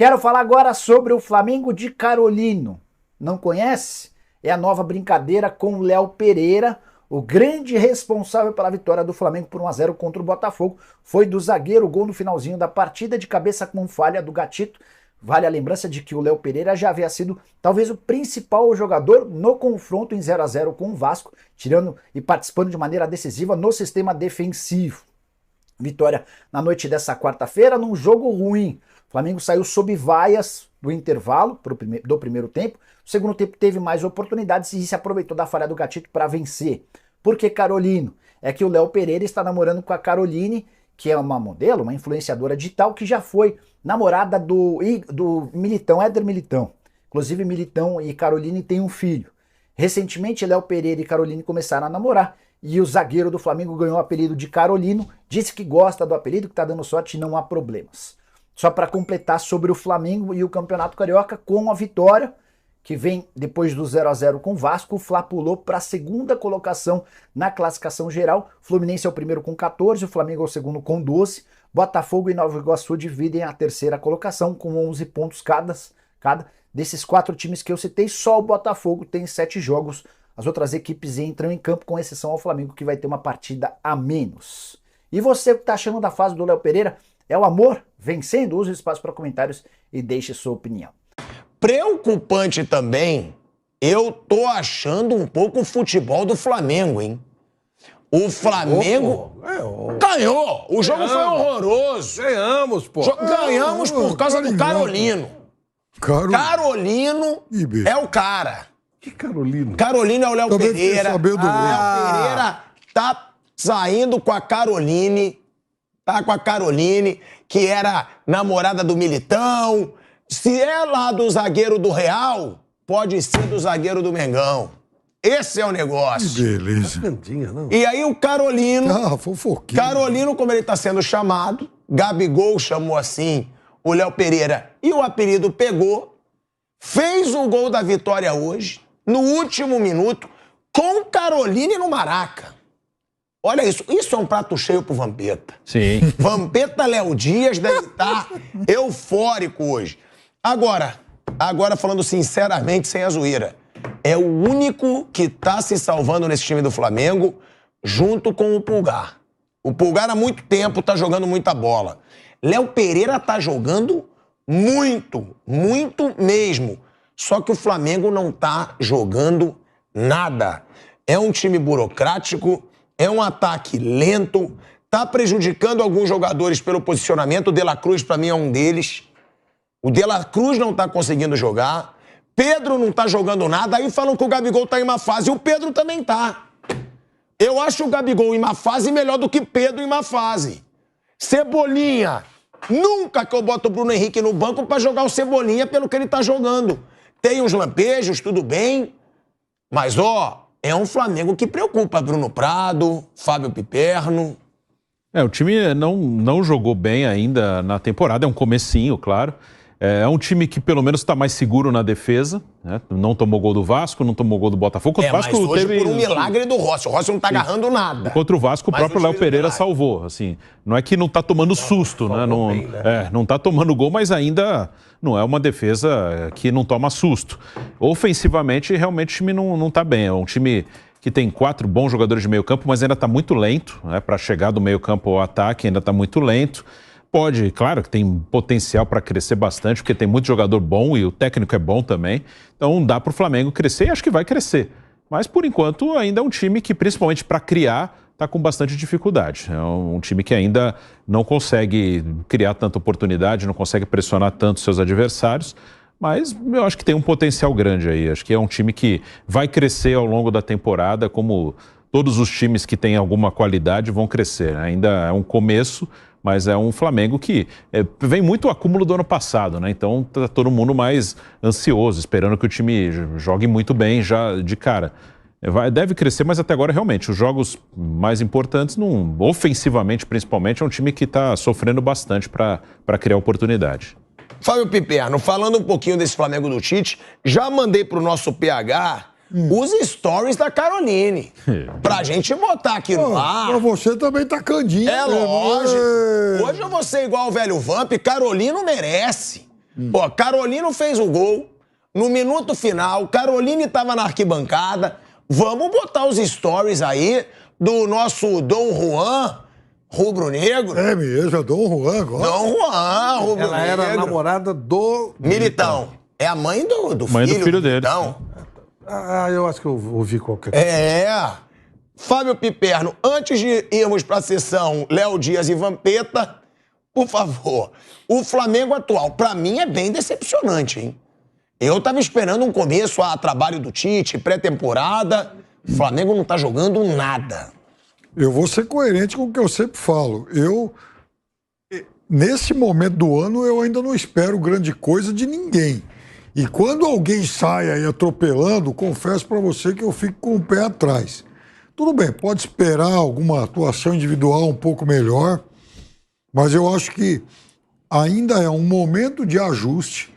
Quero falar agora sobre o Flamengo de Carolino. Não conhece? É a nova brincadeira com o Léo Pereira, o grande responsável pela vitória do Flamengo por 1-0 contra o Botafogo. Foi do zagueiro, o gol no finalzinho da partida, de cabeça com falha do Gatito. Vale a lembrança de que o Léo Pereira já havia sido talvez o principal jogador no confronto em 0-0 com o Vasco, tirando e participando de maneira decisiva no sistema defensivo. Vitória na noite dessa quarta-feira num jogo ruim. O Flamengo saiu sob vaias do intervalo do primeiro tempo. O segundo tempo teve mais oportunidades e se aproveitou da falha do Gatito para vencer. Por que Carolino? É que o Léo Pereira está namorando com a Caroline, que é uma modelo, uma influenciadora digital, que já foi namorada do Militão, Éder Militão. Inclusive, Militão e Caroline têm um filho. Recentemente, Léo Pereira e Caroline começaram a namorar e o zagueiro do Flamengo ganhou o apelido de Carolino, disse que gosta do apelido, que está dando sorte e não há problemas. Só para completar sobre o Flamengo e o Campeonato Carioca, com a vitória, que vem depois do 0-0 com o Vasco, o Fla pulou para a segunda colocação na classificação geral. O Fluminense é o primeiro com 14, o Flamengo é o segundo com 12. Botafogo e Nova Iguaçu dividem a terceira colocação com 11 pontos cada. Desses 4 times que eu citei, só o Botafogo tem 7 jogos. As outras equipes entram em campo, com exceção ao Flamengo, que vai ter uma partida a menos. E você, o que está achando da fase do Léo Pereira? É o amor vencendo? Use o espaço para comentários e deixe sua opinião. Preocupante também, eu tô achando um pouco o futebol do Flamengo, hein? O Flamengo ganhou. O jogo foi horroroso. Ganhamos, pô. Ganhamos por causa do Carolino. Carolino é o cara. Que Carolino? Carolino é o Léo Pereira. Léo Pereira tá saindo com a Caroline. Tá com a Caroline, que era namorada do Militão. Se é lá do zagueiro do Real, pode ser do zagueiro do Mengão. Esse é o negócio. Que beleza. E aí o Carolino... fofoquinha. Carolino, como ele tá sendo chamado, Gabigol chamou assim o Léo Pereira e o apelido pegou, fez o gol da vitória hoje, no último minuto, com Caroline no Maraca. Olha isso, isso é um prato cheio pro Vampeta. Sim. Vampeta Léo Dias deve estar eufórico hoje. Agora falando sinceramente, sem a zoeira, é o único que tá se salvando nesse time do Flamengo, junto com o Pulgar. O Pulgar há muito tempo tá jogando muita bola. Léo Pereira tá jogando muito, muito mesmo. Só que o Flamengo não tá jogando nada. É um time burocrático, é um ataque lento, tá prejudicando alguns jogadores pelo posicionamento. O De La Cruz, pra mim, é um deles. O De La Cruz não tá conseguindo jogar. Pedro não tá jogando nada. Aí falam que o Gabigol tá em má fase. O Pedro também tá. Eu acho o Gabigol em má fase melhor do que Pedro em má fase. Cebolinha. Nunca que eu boto o Bruno Henrique no banco pra jogar o Cebolinha pelo que ele tá jogando. Tem uns lampejos, tudo bem. Mas, é um Flamengo que preocupa. Bruno Prado, Fábio Piperno. O time não jogou bem ainda na temporada, é um comecinho, claro. É um time que pelo menos está mais seguro na defesa, né? Não tomou gol do Vasco, não tomou gol do Botafogo. O Vasco mas hoje teve por um milagre do Rossi. O Rossi não tá agarrando nada. Contra o Vasco, o próprio Léo Pereira salvou. Assim, não é que não tá tomando susto, né? Não tá tomando gol, mas ainda não é uma defesa que não toma susto. Ofensivamente, realmente o time não tá bem. É um time que tem 4 bons jogadores de meio campo, mas ainda tá muito lento, né? Para chegar do meio campo ao ataque, ainda tá muito lento. Pode, claro que tem potencial para crescer bastante, porque tem muito jogador bom e o técnico é bom também. Então dá para o Flamengo crescer e acho que vai crescer. Mas por enquanto ainda é um time que, principalmente para criar, está com bastante dificuldade. É um time que ainda não consegue criar tanta oportunidade, não consegue pressionar tanto seus adversários. Mas eu acho que tem um potencial grande aí. Acho que é um time que vai crescer ao longo da temporada, como todos os times que têm alguma qualidade vão crescer. Ainda é um começo, mas é um Flamengo que vem muito o acúmulo do ano passado, né? Então tá todo mundo mais ansioso, esperando que o time jogue muito bem já de cara. Deve crescer, mas até agora realmente os jogos mais importantes, ofensivamente principalmente, é um time que está sofrendo bastante para criar oportunidade. Fábio Piperno, falando um pouquinho desse Flamengo do Tite, já mandei pro nosso PH os stories da Caroline. Pra gente botar aqui no ar. Pra você também tá candinho. É lógico. Hoje eu vou ser igual o velho Vamp. Carolino merece. Ó, Carolino fez o gol. No minuto final, Caroline estava na arquibancada. Vamos botar os stories aí do nosso Dom Juan, rubro-negro. É mesmo, é Dom Juan agora. Dom Juan, rubro-negro. Ela era namorada do Militão. É a mãe do Mãe do filho dele. Militão. eu acho que eu ouvi qualquer coisa. É. Fábio Piperno, antes de irmos para a sessão Léo Dias e Vampeta, por favor, o Flamengo atual, para mim, é bem decepcionante, hein? Eu tava esperando um começo a trabalho do Tite, pré-temporada. O Flamengo não tá jogando nada. Eu vou ser coerente com o que eu sempre falo. Nesse momento do ano, eu ainda não espero grande coisa de ninguém. E quando alguém sai aí atropelando, confesso para você que eu fico com o pé atrás. Tudo bem, pode esperar alguma atuação individual um pouco melhor, mas eu acho que ainda é um momento de ajuste.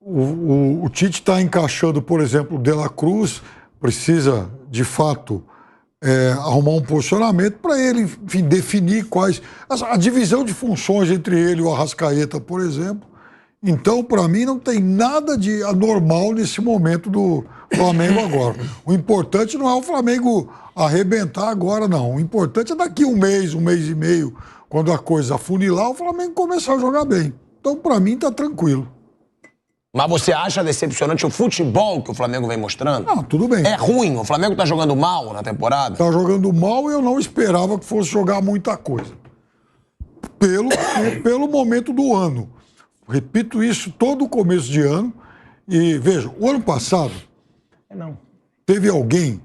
O Tite está encaixando, por exemplo, o De La Cruz, precisa, de fato, arrumar um posicionamento para ele, enfim, definir quais... A divisão de funções entre ele e o Arrascaeta, por exemplo. Então, para mim, não tem nada de anormal nesse momento do Flamengo agora. O importante não é o Flamengo arrebentar agora, não. O importante é daqui um mês e meio, quando a coisa afunilar, o Flamengo começar a jogar bem. Então, para mim, tá tranquilo. Mas você acha decepcionante o futebol que o Flamengo vem mostrando? Não, tudo bem. É ruim? O Flamengo tá jogando mal na temporada? Tá jogando mal e eu não esperava que fosse jogar muita coisa. Pelo momento do ano. Repito isso todo o começo de ano. E veja, o ano passado teve alguém...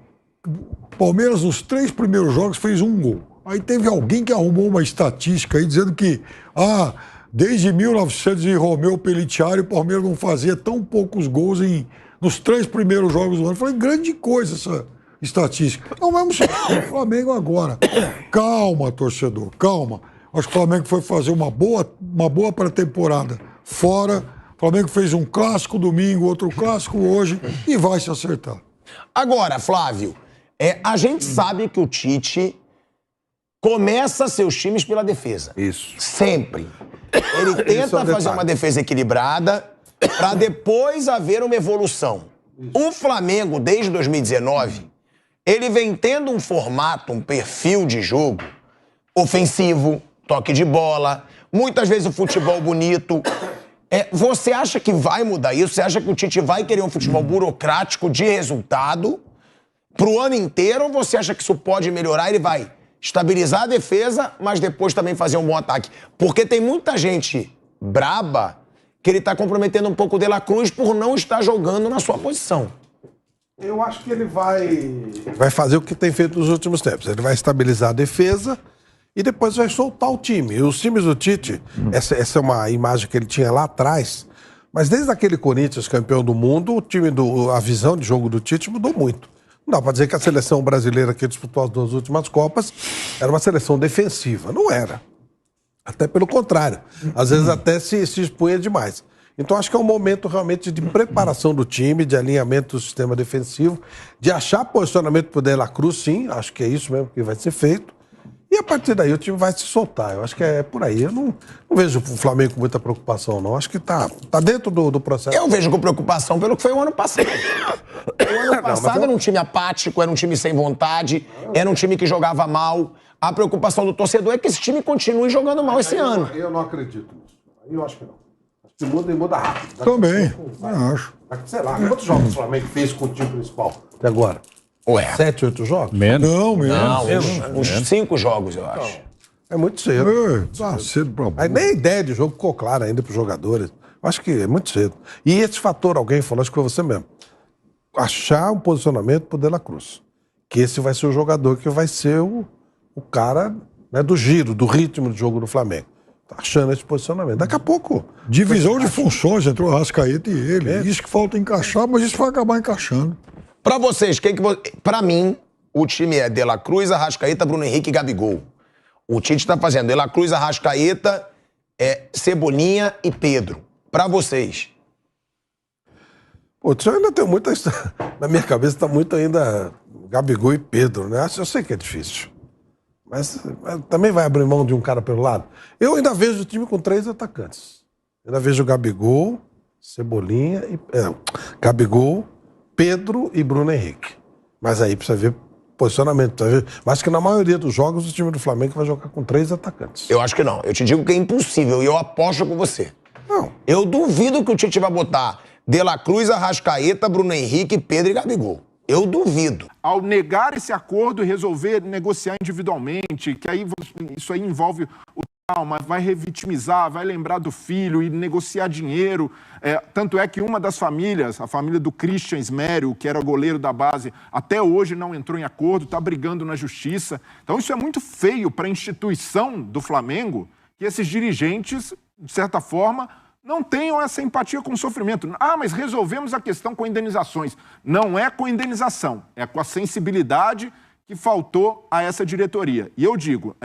O Palmeiras, nos 3 primeiros jogos, fez 1 gol. Aí teve alguém que arrumou uma estatística aí dizendo que... desde 1900 e Romeu Pelliciari, o Palmeiras não fazia tão poucos gols nos 3 primeiros jogos do ano. Eu falei, grande coisa essa estatística. Não vamos o Flamengo agora. Calma, torcedor, calma. Acho que o Flamengo foi fazer uma boa pré-temporada fora. O Flamengo fez um clássico domingo, outro clássico hoje e vai se acertar. Agora, Flávio, a gente sabe que o Tite começa seus times pela defesa. Isso. Sempre. Ele tenta fazer uma defesa equilibrada para depois haver uma evolução. O Flamengo, desde 2019, ele vem tendo um formato, um perfil de jogo ofensivo, toque de bola, muitas vezes o futebol bonito. Você acha que vai mudar isso? Você acha que o Tite vai querer um futebol burocrático de resultado pro ano inteiro? Ou você acha que isso pode melhorar e ele vai estabilizar a defesa, mas depois também fazer um bom ataque? Porque tem muita gente braba que ele tá comprometendo um pouco o De La Cruz por não estar jogando na sua posição. Eu acho que ele vai fazer o que tem feito nos últimos tempos. Ele vai estabilizar a defesa e depois vai soltar o time. E os times do Tite, essa é uma imagem que ele tinha lá atrás, mas desde aquele Corinthians campeão do mundo, a visão de jogo do Tite mudou muito. Não dá pra dizer que a seleção brasileira que disputou as 2 últimas Copas era uma seleção defensiva. Não era. Até pelo contrário. Às vezes até se expunha demais. Então acho que é um momento realmente de preparação do time, de alinhamento do sistema defensivo, de achar posicionamento pro De La Cruz, sim. Acho que é isso mesmo que vai ser feito. E a partir daí o time vai se soltar. Eu acho que é por aí. Eu não vejo o Flamengo com muita preocupação, não. Acho que tá dentro do processo. Eu vejo com preocupação pelo que foi o ano passado. O ano passado era um time apático, era um time sem vontade, era um time que jogava mal. A preocupação do torcedor é que esse time continue jogando mal esse ano. Eu não acredito nisso. Aí eu acho que não. Acho que muda e muda rápido. Também, acho. Sei lá, quantos jogos o Flamengo fez com o time principal até agora? 7, 8 jogos? Menos. Não, uns 5 jogos, eu acho. É muito cedo. Tá cedo pra Aí nem a ideia de jogo ficou clara ainda para os jogadores. Acho que é muito cedo. E esse fator, alguém falou, acho que foi você mesmo. Achar um posicionamento pro De La Cruz. Que esse vai ser o jogador que vai ser o cara, né, do giro, do ritmo de jogo do Flamengo. Tá achando esse posicionamento. Daqui a pouco... Divisão de funções entre o Arrascaeta e ele. Isso que falta encaixar, mas isso vai acabar encaixando. Pra vocês, pra mim, o time é De La Cruz, Arrascaeta, Bruno Henrique e Gabigol. O Tite tá fazendo De La Cruz, Arrascaeta, Cebolinha e Pedro. Pra vocês. Pô, eu ainda tenho muita... Na minha cabeça tá muito ainda Gabigol e Pedro, né? Eu sei que é difícil. Mas também vai abrir mão de um cara pelo lado. Eu ainda vejo o time com 3 atacantes. Ainda vejo Gabigol, Cebolinha, Gabigol, Pedro e Bruno Henrique. Mas aí precisa ver posicionamento. Precisa ver. Mas que na maioria dos jogos o time do Flamengo vai jogar com 3 atacantes. Eu acho que não. Eu te digo que é impossível e eu aposto com você. Não. Eu duvido que o Tite vai botar De La Cruz, Arrascaeta, Bruno Henrique, Pedro e Gabigol. Eu duvido. Ao negar esse acordo e resolver negociar individualmente, que aí isso aí envolve o trauma, vai revitimizar, vai lembrar do filho e negociar dinheiro. Tanto é que uma das famílias, a família do Christian Smério, que era goleiro da base, até hoje não entrou em acordo, está brigando na justiça. Então isso é muito feio para a instituição do Flamengo, que esses dirigentes, de certa forma, não tenham essa empatia com o sofrimento. Ah, mas resolvemos a questão com indenizações. Não é com indenização, é com a sensibilidade que faltou a essa diretoria. E eu digo,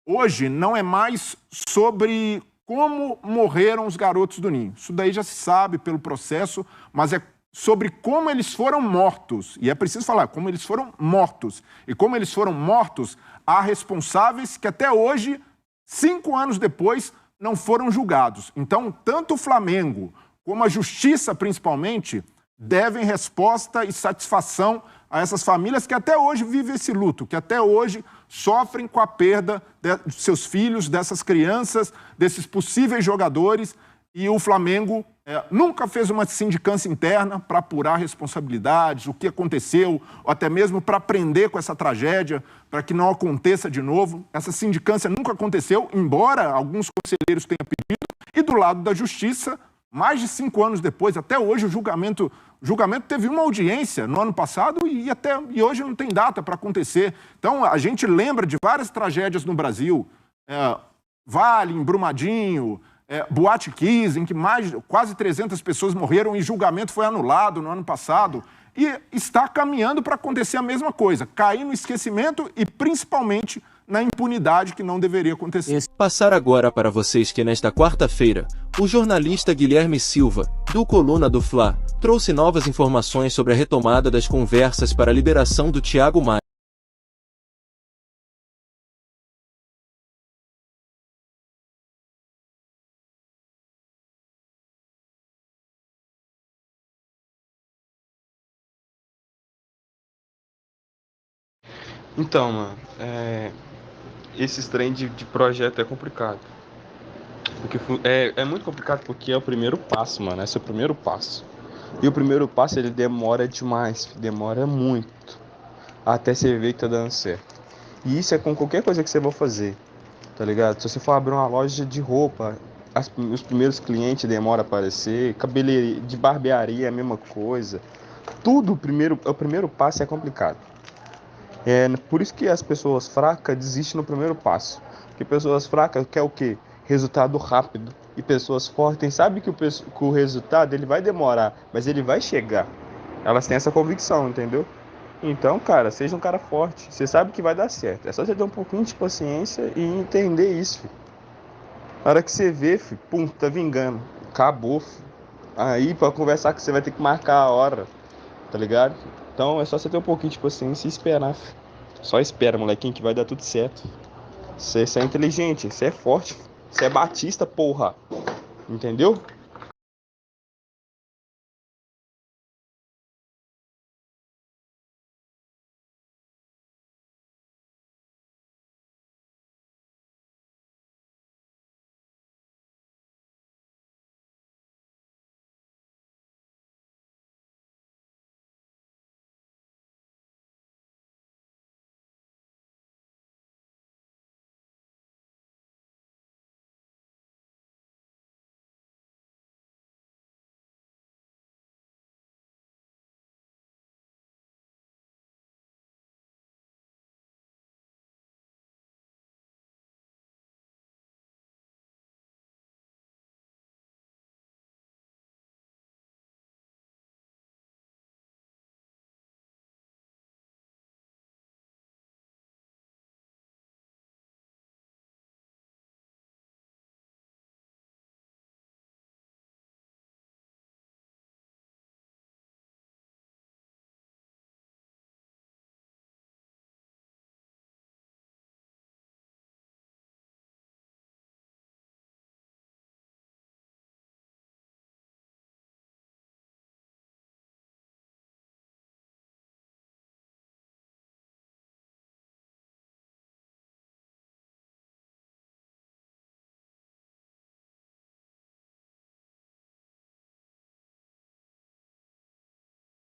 hoje não é mais sobre como morreram os garotos do Ninho. Isso daí já se sabe pelo processo, mas é sobre como eles foram mortos. E é preciso falar, como eles foram mortos. E como eles foram mortos, há responsáveis que até hoje, 5 anos depois, não foram julgados. Então, tanto o Flamengo como a Justiça, principalmente, devem resposta e satisfação a essas famílias que até hoje vivem esse luto, que até hoje sofrem com a perda de seus filhos, dessas crianças, desses possíveis jogadores. E o Flamengo nunca fez uma sindicância interna para apurar responsabilidades, o que aconteceu, ou até mesmo para aprender com essa tragédia, para que não aconteça de novo. Essa sindicância nunca aconteceu, embora alguns conselheiros tenham pedido. E do lado da Justiça, mais de 5 anos depois, até hoje o julgamento teve uma audiência no ano passado e hoje não tem data para acontecer. Então a gente lembra de várias tragédias no Brasil, Vale, em Brumadinho, Boate Kiss, em que quase 300 pessoas morreram e julgamento foi anulado no ano passado. E está caminhando para acontecer a mesma coisa, cair no esquecimento e principalmente na impunidade que não deveria acontecer. Passar agora para vocês que nesta quarta-feira, o jornalista Guilherme Silva, do Coluna do Fla, trouxe novas informações sobre a retomada das conversas para a liberação do Thiago Maia. Então, mano, esses trem de projeto é complicado. Porque é muito complicado porque é o primeiro passo, mano. Esse é o primeiro passo. E o primeiro passo, ele demora demais. Demora muito. Até você ver que tá dando certo. E isso é com qualquer coisa que você for fazer. Tá ligado? Se você for abrir uma loja de roupa, os primeiros clientes demoram a aparecer. Cabeleireiro, de barbearia é a mesma coisa. Tudo, o primeiro passo é complicado. Por isso que as pessoas fracas desistem no primeiro passo. Porque pessoas fracas querem o quê? Resultado rápido. E pessoas fortes sabem que o resultado ele vai demorar, mas ele vai chegar. Elas têm essa convicção, entendeu? Então, cara, seja um cara forte. Você sabe que vai dar certo. É só você ter um pouquinho de paciência e entender isso, filho. Na hora que você vê, filho, pum, tá vingando. Acabou, filho. Aí, pra conversar com você vai ter que marcar a hora. Tá ligado? Então é só você ter um pouquinho de paciência e esperar. Só espera, molequinho, que vai dar tudo certo. Você é inteligente, você é forte. Você é batista, porra. Entendeu?